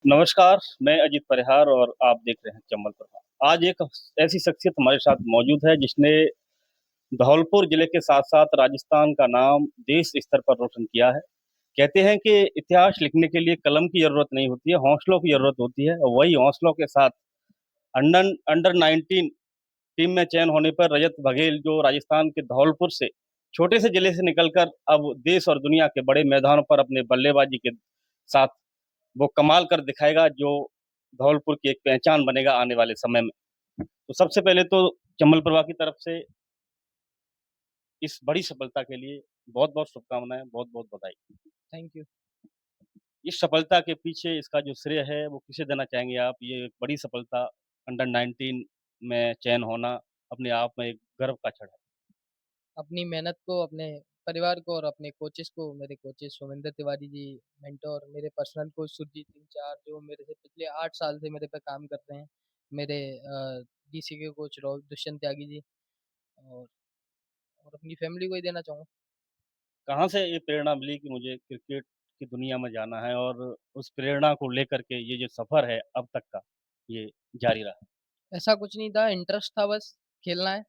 नमस्कार, मैं अजीत परिहार और आप देख रहे हैं चंबल प्रभात। आज एक ऐसी शख्सियत हमारे साथ मौजूद है जिसने धौलपुर जिले के साथ-साथ राजस्थान का नाम देश स्तर पर रोशन किया है। कहते हैं कि इतिहास लिखने के लिए कलम की ज़रूरत नहीं होती है, हौसलों की ज़रूरत होती है और वही हौसलों के साथ अंडर 19 टीम में चयन होने पर रजत बघेल जो राजस्थान के धौलपुर से छोटे से जिले से निकलकर अब देश और दुनिया के बड़े मैदानों पर अपने बल्लेबाजी के साथ वो कमाल कर दिखाएगा जो धौलपुर की एक पहचान बनेगा आने वाले समय में। तो सबसे पहले तो चंबल प्रभा की तरफ से इस बड़ी सफलता के लिए बहुत-बहुत शुभकामनाएँ, बहुत-बहुत बधाई। Thank you. इस सफलता के पीछे इसका जो श्रेय है वो किसे देना चाहेंगे आप? ये एक बड़ी सफलता अंडर 19 में चयन होना अपने आप में एक गर्व का क्षण है। अपनी मेहनत को, अपने परिवार को और अपने कोचेस को, मेरे कोचेस सोमेंद्र तिवारी जी, मेंटर, मेरे पर्सनल कोच सुरजीत सिंह चार जो मेरे से पिछले 8 साल से मेरे पे काम कर रहे हैं। मेरे डीसी के कोच दुष्यंत त्यागी जी और और अपनी फैमिली को ही देना चाहूँगा। कहाँ से ये प्रेरणा मिली कि मुझे क्रिकेट की दुनिया में जाना है और उस प्रेरणा को लेकर के ये जो सफ़र है अब तक का, ये जारी रहा? ऐसा कुछ नहीं था, इंटरेस्ट था बस, खेलना है,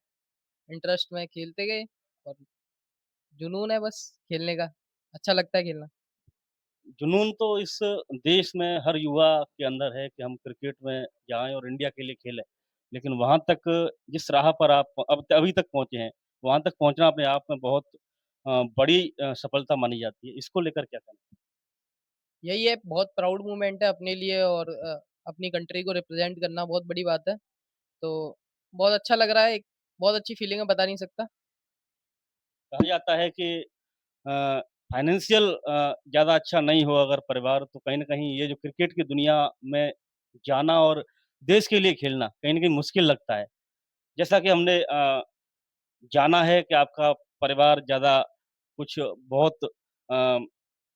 इंटरेस्ट में खेलते गए और जुनून है बस खेलने का, अच्छा लगता है खेलना। जुनून तो इस देश में हर युवा के अंदर है कि हम क्रिकेट में जाएँ और इंडिया के लिए खेलें। लेकिन वहाँ तक जिस राह पर आप अभी तक पहुँचे हैं, वहाँ तक पहुँचना अपने आप में बहुत बड़ी सफलता मानी जाती है। इसको लेकर क्या कहना है? यही है, बहुत प्राउड मोमेंट है अपने लिए और अपनी कंट्री को रिप्रेजेंट करना बहुत बड़ी बात है। तो बहुत अच्छा लग रहा है, एक बहुत अच्छी फीलिंग है, बता नहीं सकता। कहा जाता है कि अ, फाइनेंशियल ज़्यादा अच्छा नहीं हो अगर परिवार तो कहीं न कहीं ये जो क्रिकेट की दुनिया में जाना और देश के लिए खेलना कहीं न कहीं मुश्किल लगता है। जैसा कि हमने जाना है कि आपका परिवार ज़्यादा कुछ बहुत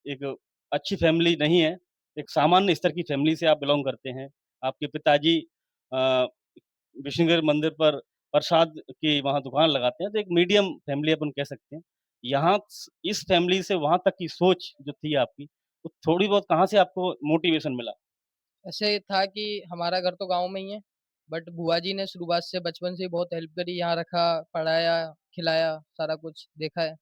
एक अच्छी फैमिली नहीं है, एक सामान्य स्तर की फैमिली से आप बिलॉन्ग करते हैं। आपके पिताजी अ, विष्णुगढ़ मंदिर पर प्रसाद की वहाँ दुकान लगाते हैं, तो एक मीडियम फैमिली अपन कह सकते हैं। यहाँ स इस फैमिली से वहाँ तक की सोच जो थी आपकी, वो थोड़ी बहुत कहाँ से आपको मोटिवेशन मिला? ऐसे था कि हमारा घर तो गाँव में ही है, बट बुआ जी ने शुरुआत से बचपन से ही बहुत हेल्प करी, यहाँ रखा, पढ़ाया, खिलाया, सारा कुछ देखा है।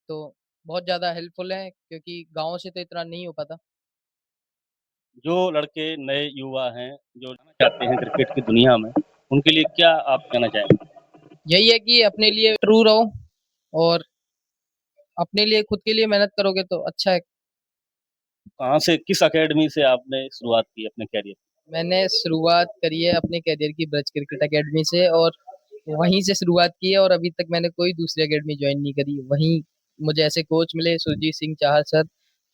तो बहुत ज़्यादा हेल्पफुल है क्योंकि गाँव से तो इतना नहीं हो पाता। जो लड़के नए युवा हैं, जो जाना चाहते हैं क्रिकेट की दुनिया में, उनके लिए क्या आप कहना चाहेंगे? यही है कि अपने लिए ट्रू रहो और अपने लिए खुद के लिए मेहनत करोगे तो अच्छा है। कहाँ से किस अकेडमी से आपने शुरुआत की अपने करियर? मैंने शुरुआत करी है अपने करियर की ब्रज क्रिकेट अकेडमी से और वहीं से शुरुआत की है और अभी तक मैंने कोई दूसरी अकेडमी ज्वाइन नहीं करी। वहीं मुझे ऐसे कोच मिले सुरजीत सिंह चाहर सर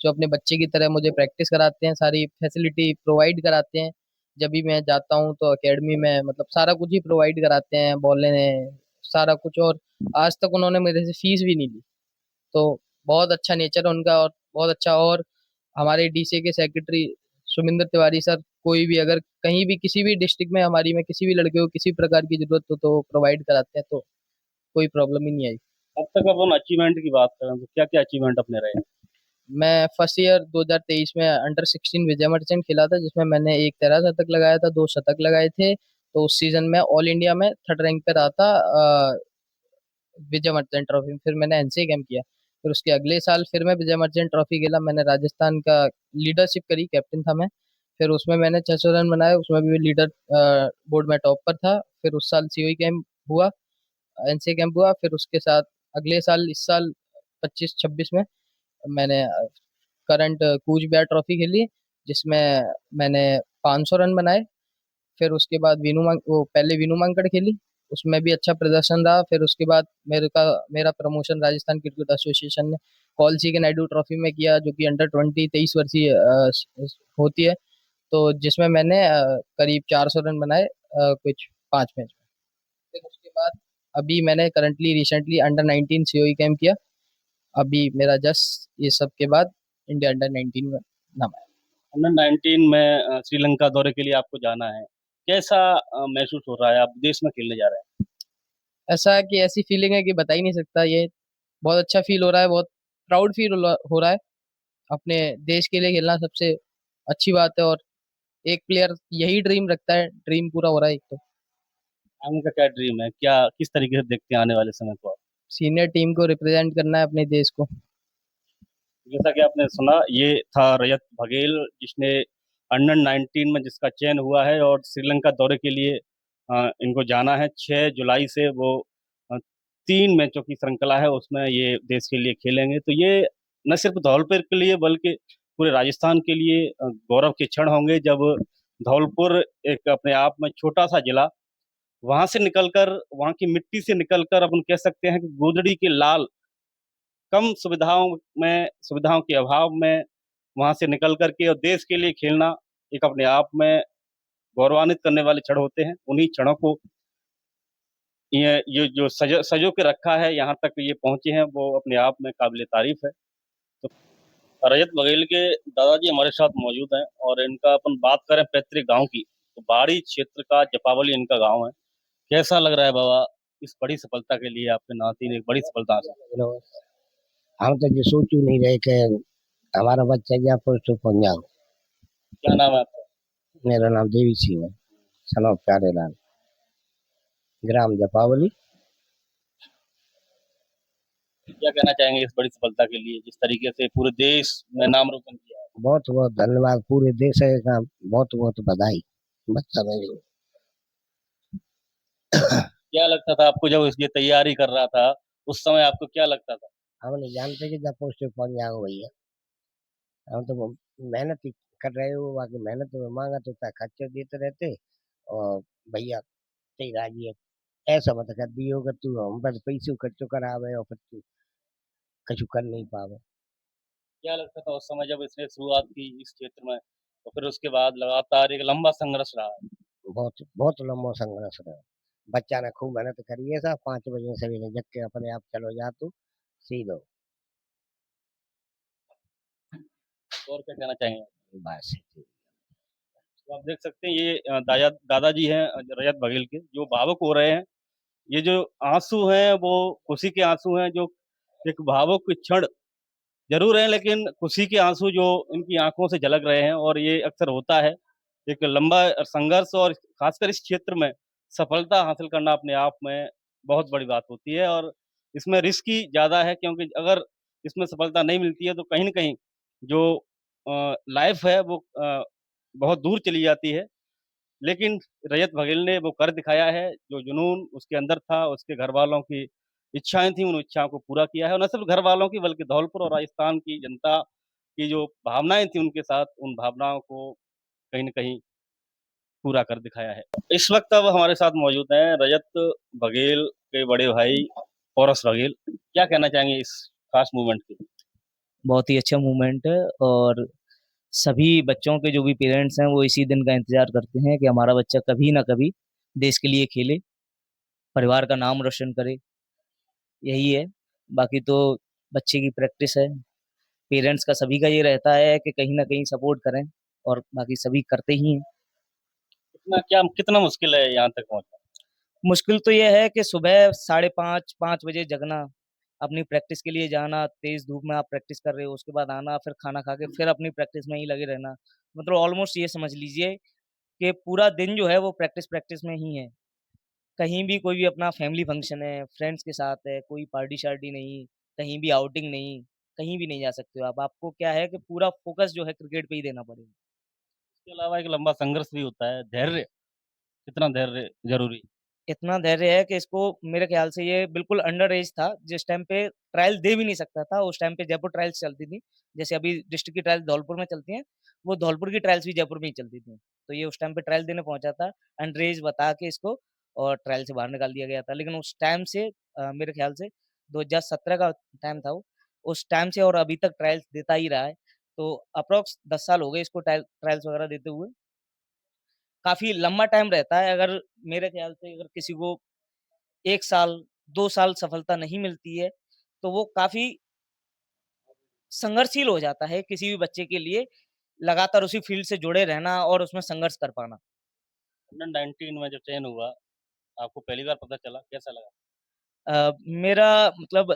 जो अपने बच्चे की तरह मुझे प्रैक्टिस कराते हैं, सारी फैसिलिटी प्रोवाइड कराते हैं। जब भी मैं जाता हूँ तो अकेडमी में मतलब सारा कुछ ही प्रोवाइड कराते हैं, बोलने सारा कुछ और आज तक उन्होंने मेरे से फीस भी नहीं ली। तो बहुत अच्छा नेचर है उनका और बहुत अच्छा और हमारे डीसी के सेक्रेटरी सुमिंदर तिवारी सर कोई भी अगर कहीं भी किसी भी डिस्ट्रिक्ट में हमारी में किसी भी लड़के को किसी प्रकार की जरूरत हो तो प्रोवाइड कराते हैं, तो कोई प्रॉब्लम ही नहीं आई। अब तक अपन अचीवमेंट की बात करें तो क्या-क्या अचीवमेंट अपने रहे हैं? मैं फर्स्ट ईयर 2023 में अंडर 16 विजय मर्चेंट खेला था जिसमें मैंने एक 13 शतक लगाया था, 2 शतक लगाए थे। तो उस सीजन में ऑल इंडिया में थर्ड रैंक पे रहा था विजय मर्चेंट ट्रॉफी में। फिर मैंने एनसीए गेम किया। फिर उसके अगले साल फिर मैं विजय मर्चेंट ट्रॉफी खेला, मैंने राजस्थान का लीडरशिप करी, कैप्टन था मैं। फिर उसमें मैंने 600 रन बनाए, उसमें भी लीडर बोर्ड में टॉप पर था। फिर उस साल सीओई कैंप हुआ, एनसीए कैंप हुआ। फिर उसके साथ अगले साल इस साल 25-26 में मैंने करंट कूच बिहार ट्रॉफी खेली जिसमें मैंने 500 रन बनाए। फिर उसके बाद वो पहले वीनू मांकड़ खेली, उसमें भी अच्छा प्रदर्शन रहा। फिर उसके बाद मेरा प्रमोशन राजस्थान क्रिकेट एसोसिएशन ने कौल सी के नायडू ट्रॉफी में किया जो कि अंडर 20 23 वर्षीय होती है। तो जिसमें मैंने करीब 400 रन बनाए कुछ 5 मैच में। फिर उसके बाद अभी मैंने currently recently under 19 COE camp किया। अभी मेरा जस्ट ये सब के बाद इंडिया अंडर 19 में नाम आया। अंडर 19 में श्रीलंका दौरे के लिए आपको जाना है। कैसा महसूस हो रहा है? आप विदेश में खेलने जा रहे हैं। ऐसा है कि ऐसी फीलिंग है कि बता ही नहीं सकता। ये बहुत अच्छा फील हो रहा है, बहुत प्राउड फील हो रहा है। अपने देश के लिए खेलना सबसे अच्छी बात है और एक प्लेयर यही ड्रीम रखता है, ड्रीम पूरा हो रहा है एक तो। आगे का क्या ड्रीम है, क्या किस तरीके से देखते हैं आने वाले समय को आप? सीनियर टीम को रिप्रेजेंट करना है अपने देश को। जैसा कि आपने सुना, ये था रजत बघेल, जिसने अंडर 19 में जिसका चयन हुआ है और श्रीलंका दौरे के लिए इनको जाना है। 6 जुलाई से वो 3 मैचों की श्रृंखला है, उसमें ये देश के लिए खेलेंगे। तो ये न सिर्फ धौलपुर के लिए बल्कि पूरे राजस्थान के लिए गौरव के क्षण होंगे, जब धौलपुर एक अपने आप में छोटा सा जिला, वहां से निकलकर, वहां की मिट्टी से निकलकर अपन कह सकते हैं कि गोदड़ी के लाल, कम सुविधाओं के अभाव में वहां से निकल करके और देश के लिए खेलना एक अपने आप में गौरवान्वित करने वाले क्षण होते हैं। उन्हीं क्षणों को ये जो सजो के रखा है, यहाँ तक ये पहुंचे हैं, वो अपने आप में काबिले तारीफ है। तो रजत बघेल के दादाजी हमारे साथ मौजूद हैं, और इनका अपन बात करें पैतृक गांव की, तो बाड़ी क्षेत्र का जपावली इनका गांव है। कैसा लग रहा है बाबा, इस बड़ी सफलता के लिए आपके नाती ने एक बड़ी सफलता हासिल की? हेलो। हम तो ये सोच ही नहीं रहे कि हमारा बच्चा गया पोस्ट पहुंच जाओ। क्या नाम है आपका? मेरा नाम देवी सिंह है, सन ऑफ प्यारेलाल, ग्राम जपावली। क्या कहना चाहेंगे इस बड़ी सफलता के लिए, जिस तरीके से पूरे देश में नाम रोशन किया है? बहुत बहुत धन्यवाद, पूरे देश का बहुत बहुत बधाई। बच्चा मेरे क्या लगता था आपको जब इसकी तैयारी कर रहा था, उस समय आपको क्या लगता था? हम नहीं जानते कि जब पोस्ट पहुंच जाओ भैया। हम तो मेहनत ही कर रहे हो, बाकी मेहनत में मांगा तो क्या खर्चे देते रहते। और भैया सही राजी है, ऐसा मत कर दियो कि तू हम बस पैसे खर्चो करावे और फिर तू कछु कर नहीं पावे। क्या लगता था उस समय जब इसने शुरुआत की इस क्षेत्र में, और फिर उसके बाद लगातार एक लंबा संघर्ष रहा है? बहुत बहुत लंबा संघर्ष रहा। बच्चा ने खूब मेहनत करी है साहब, 5 बजे सवेरे जग के अपने आप चलो जा तू सीधो। और क्या कहना चाहेंगे? बस तो आप देख सकते हैं, ये दादाजी हैं रजत बघेल के, जो भावुक हो रहे हैं। ये जो आंसू हैं वो खुशी के आंसू हैं, जो एक भावुक क्षण जरूर है, लेकिन खुशी के आंसू जो इनकी आंखों से झलक रहे हैं। और ये अक्सर होता है, एक लंबा संघर्ष और खासकर इस क्षेत्र में सफलता हासिल करना अपने आप में बहुत बड़ी बात होती है। और इसमें रिस्क ही ज्यादा है, क्योंकि अगर इसमें सफलता नहीं मिलती है तो कहीं ना कहीं जो लाइफ है वो बहुत दूर चली जाती है। लेकिन रजत बघेल ने वो कर दिखाया है, जो जुनून उसके अंदर था, उसके घर वालों की इच्छाएं थी, उन इच्छाओं को पूरा किया है। और न सिर्फ घर वालों की बल्कि धौलपुर और राजस्थान की जनता की जो भावनाएं थी उनके साथ, उन भावनाओं को कहीं न कहीं पूरा कर दिखाया है। इस वक्त अब हमारे साथ मौजूद हैं रजत बघेल के बड़े भाई पोरस बघेल। क्या कहना चाहेंगे इस खास मूवमेंट के? बहुत ही अच्छा मूवमेंट है, और सभी बच्चों के जो भी पेरेंट्स हैं वो इसी दिन का इंतजार करते हैं कि हमारा बच्चा कभी ना कभी देश के लिए खेले, परिवार का नाम रोशन करे। यही है। बाकी तो बच्चे की प्रैक्टिस है। पेरेंट्स का सभी का ये रहता है कि कहीं ना कहीं सपोर्ट करें, और बाकी सभी करते ही हैं। कितना मुश्किल है यहाँ तक पहुंचना? मुश्किल तो ये है कि सुबह 5:30 5 बजे जगना, अपनी प्रैक्टिस के लिए जाना, तेज धूप में आप प्रैक्टिस कर रहे हो, उसके बाद आना, फिर खाना खा के फिर अपनी प्रैक्टिस में ही लगे रहना। मतलब ऑलमोस्ट ये समझ लीजिए कि पूरा दिन जो है वो प्रैक्टिस प्रैक्टिस में ही है। कहीं भी कोई भी अपना फैमिली फंक्शन है, फ्रेंड्स के साथ है, कोई पार्टी शार्टी नहीं, कहीं भी आउटिंग नहीं, कहीं भी नहीं जा सकते हो आप। आपको क्या है कि पूरा फोकस जो है क्रिकेट पे ही देना पड़ेगा। इसके अलावा एक लंबा संघर्ष भी होता है, धैर्य, कितना धैर्य जरूरी? इतना धैर्य है कि इसको, मेरे ख्याल से ये बिल्कुल अंडर एज था, जिस टाइम पे ट्रायल दे भी नहीं सकता था। उस टाइम पे जयपुर ट्रायल्स चलती थी, जैसे अभी डिस्ट्रिक्ट की ट्रायल्स धौलपुर में चलती हैं, वो धौलपुर की ट्रायल्स भी जयपुर में ही चलती थी। तो ये उस टाइम पे ट्रायल देने पहुंचा था, अंडर एज बता के इसको, और ट्रायल से बाहर निकाल दिया गया था। लेकिन उस टाइम से मेरे ख्याल से 2017 का टाइम था वो, उस टाइम से और अभी तक ट्रायल्स देता ही रहा है। तो अप्रोक्स 10 साल हो गए इसको ट्रायल्स वगैरह देते हुए। काफ़ी लंबा टाइम रहता है। अगर मेरे ख़्याल से अगर किसी को 1 साल, 2 साल सफलता नहीं मिलती है, तो वो काफ़ी संघर्षशील हो जाता है किसी भी बच्चे के लिए, लगातार उसी फ़ील्ड से जुड़े रहना और उसमें संघर्ष कर पाना। अंडर 19 में जब चयन हुआ, आपको पहली बार पता चला, कैसा लगा? मेरा मतलब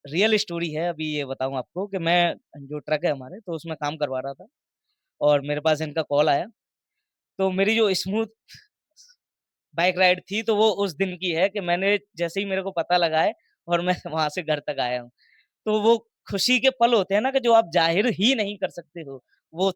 रियल स्टोरी है, अभी ये बताऊँ आपको कि मैं जो ट्रक है हमारे, तो उसमें काम करवा रहा था और मेरे पास इनका कॉल आया तो मेरी जो स्मूथ बाइक राइड थी तो वो उस दिन की है कि मैंने जैसे ही मेरे को पता लगा है और मैं वहाँ से घर तक आया हूँ। तो वो खुशी के पल होते हैं ना कि जो आप ज़ाहिर ही नहीं कर सकते हो, वो